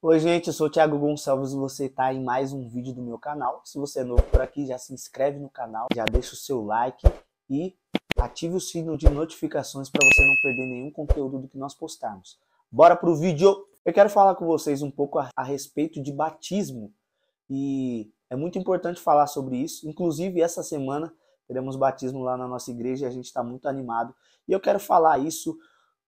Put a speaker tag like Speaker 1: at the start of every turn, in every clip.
Speaker 1: Oi, gente, eu sou o Thiago Gonçalves e você está em mais um vídeo do meu canal. Se você é novo por aqui, já se inscreve no canal, já deixa o seu like e ative o sino de notificações para você não perder nenhum conteúdo do que nós postarmos. Bora pro vídeo! Eu quero falar com vocês um pouco a respeito de batismo e é muito importante falar sobre isso. Inclusive, essa semana teremos batismo lá na nossa igreja e a gente está muito animado. E eu quero falar isso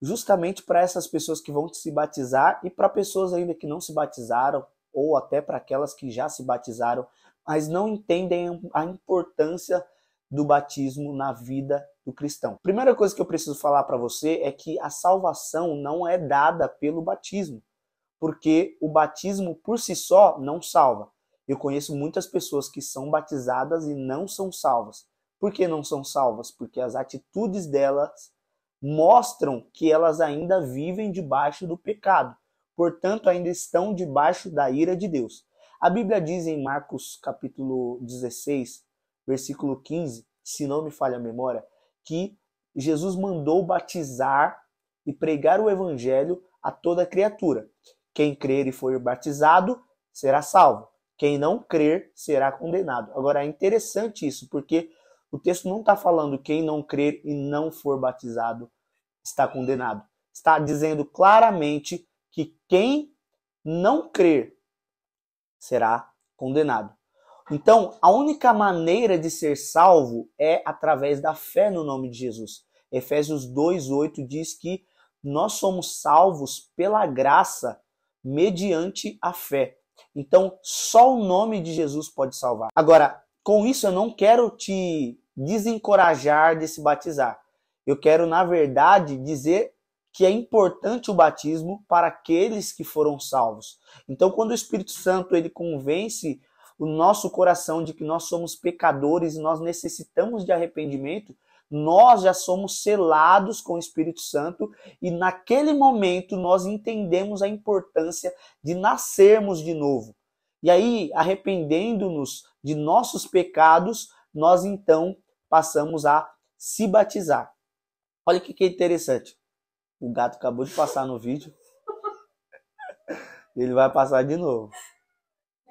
Speaker 1: justamente para essas pessoas que vão se batizar e para pessoas ainda que não se batizaram, ou até para aquelas que já se batizaram, mas não entendem a importância do batismo na vida do cristão. Primeira coisa que eu preciso falar para você é que a salvação não é dada pelo batismo, porque o batismo por si só não salva. Eu conheço muitas pessoas que são batizadas e não são salvas. Por que não são salvas? Porque as atitudes delas mostram que elas ainda vivem debaixo do pecado. Portanto, ainda estão debaixo da ira de Deus. A Bíblia diz em Marcos capítulo 16, versículo 15, se não me falha a memória, que Jesus mandou batizar e pregar o evangelho a toda criatura. Quem crer e for batizado será salvo. Quem não crer será condenado. Agora é interessante isso, porque o texto não está falando quem não crer e não for batizado está condenado. Está dizendo claramente que quem não crer será condenado. Então, a única maneira de ser salvo é através da fé no nome de Jesus. Efésios 2:8 diz que nós somos salvos pela graça mediante a fé. Então, só o nome de Jesus pode salvar. Agora, com isso eu não quero te desencorajar de se batizar. Eu quero, na verdade, dizer que é importante o batismo para aqueles que foram salvos. Então, quando o Espírito Santo ele convence o nosso coração de que nós somos pecadores e nós necessitamos de arrependimento, nós já somos selados com o Espírito Santo e naquele momento nós entendemos a importância de nascermos de novo. E aí, arrependendo-nos de nossos pecados, nós então passamos a se batizar. Olha o que é interessante. O gato acabou de passar no vídeo. Ele vai passar de novo.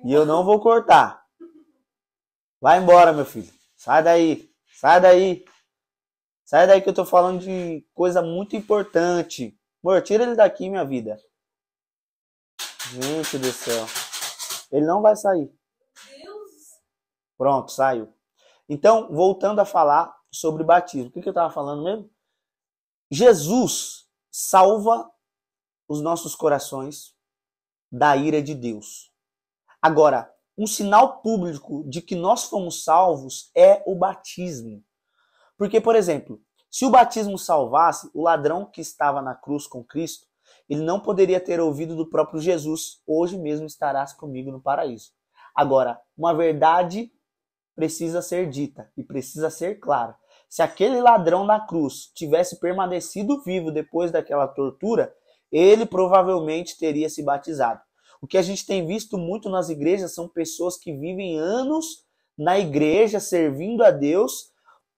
Speaker 1: E eu não vou cortar. Vai embora, meu filho. Sai daí. Sai daí. Sai daí que eu tô falando de coisa muito importante. Amor, tira ele daqui, minha vida. Gente do céu. Ele não vai sair. Pronto, saiu. Então, voltando a falar sobre batismo. O que eu tava falando mesmo? Jesus salva os nossos corações da ira de Deus. Agora, um sinal público de que nós fomos salvos é o batismo. Porque, por exemplo, se o batismo salvasse, o ladrão que estava na cruz com Cristo, ele não poderia ter ouvido do próprio Jesus: hoje mesmo estarás comigo no paraíso. Agora, uma verdade precisa ser dita e precisa ser clara. Se aquele ladrão na cruz tivesse permanecido vivo depois daquela tortura, ele provavelmente teria se batizado. O que a gente tem visto muito nas igrejas são pessoas que vivem anos na igreja servindo a Deus,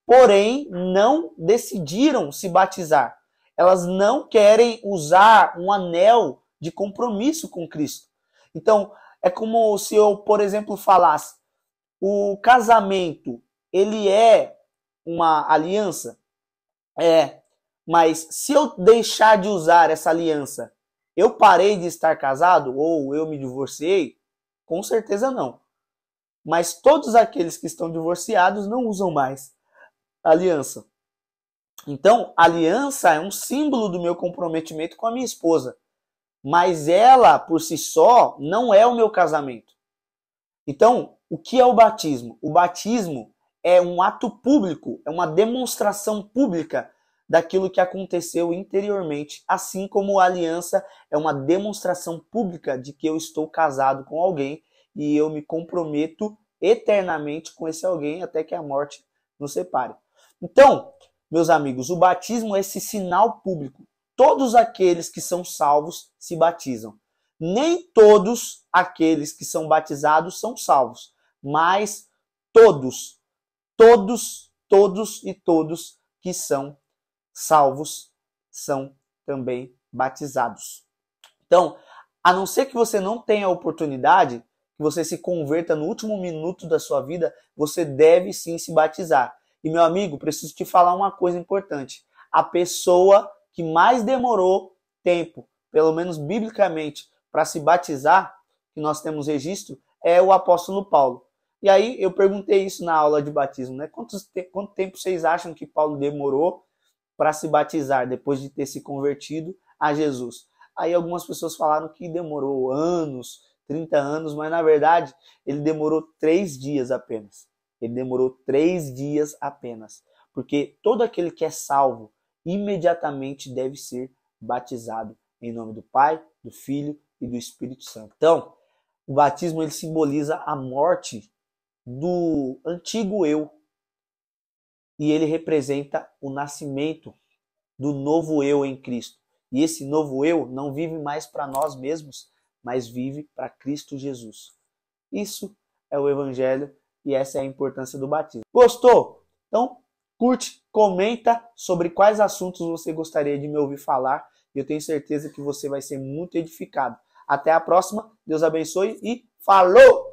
Speaker 1: porém não decidiram se batizar. Elas não querem usar um anel de compromisso com Cristo. Então, é como se eu, por exemplo, falasse: o casamento, ele é uma aliança? É. Mas se eu deixar de usar essa aliança, eu parei de estar casado ou eu me divorciei? Com certeza não. Mas todos aqueles que estão divorciados não usam mais aliança. Então, aliança é um símbolo do meu comprometimento com a minha esposa. Mas ela, por si só, não é o meu casamento. Então, o que é o batismo? O batismo é um ato público, é uma demonstração pública daquilo que aconteceu interiormente, assim como a aliança é uma demonstração pública de que eu estou casado com alguém e eu me comprometo eternamente com esse alguém até que a morte nos separe. Então, meus amigos, o batismo é esse sinal público. Todos aqueles que são salvos se batizam. Nem todos aqueles que são batizados são salvos, mas todos e todos que são salvos são também batizados. Então, A não ser que você não tenha a oportunidade, que você se converta no último minuto da sua vida, você deve sim se batizar. E meu amigo, preciso te falar uma coisa importante. A pessoa que mais demorou tempo, pelo menos biblicamente, para se batizar, que nós temos registro, é o apóstolo Paulo. E aí eu perguntei isso na aula de batismo, né? Quanto tempo vocês acham que Paulo demorou para se batizar depois de ter se convertido a Jesus? Aí algumas pessoas falaram que demorou anos, 30 anos, mas na verdade ele demorou 3 dias apenas. Ele demorou 3 dias apenas. Porque todo aquele que é salvo imediatamente deve ser batizado em nome do Pai, do Filho e do Espírito Santo. Então, o batismo ele simboliza a morte do antigo eu e ele representa o nascimento do novo eu em Cristo. E esse novo eu não vive mais para nós mesmos, mas vive para Cristo Jesus. Isso é o Evangelho e essa é a importância do batismo. Gostou? Então, curte, comenta sobre quais assuntos você gostaria de me ouvir falar. E eu tenho certeza que você vai ser muito edificado. Até a próxima, Deus abençoe e falou!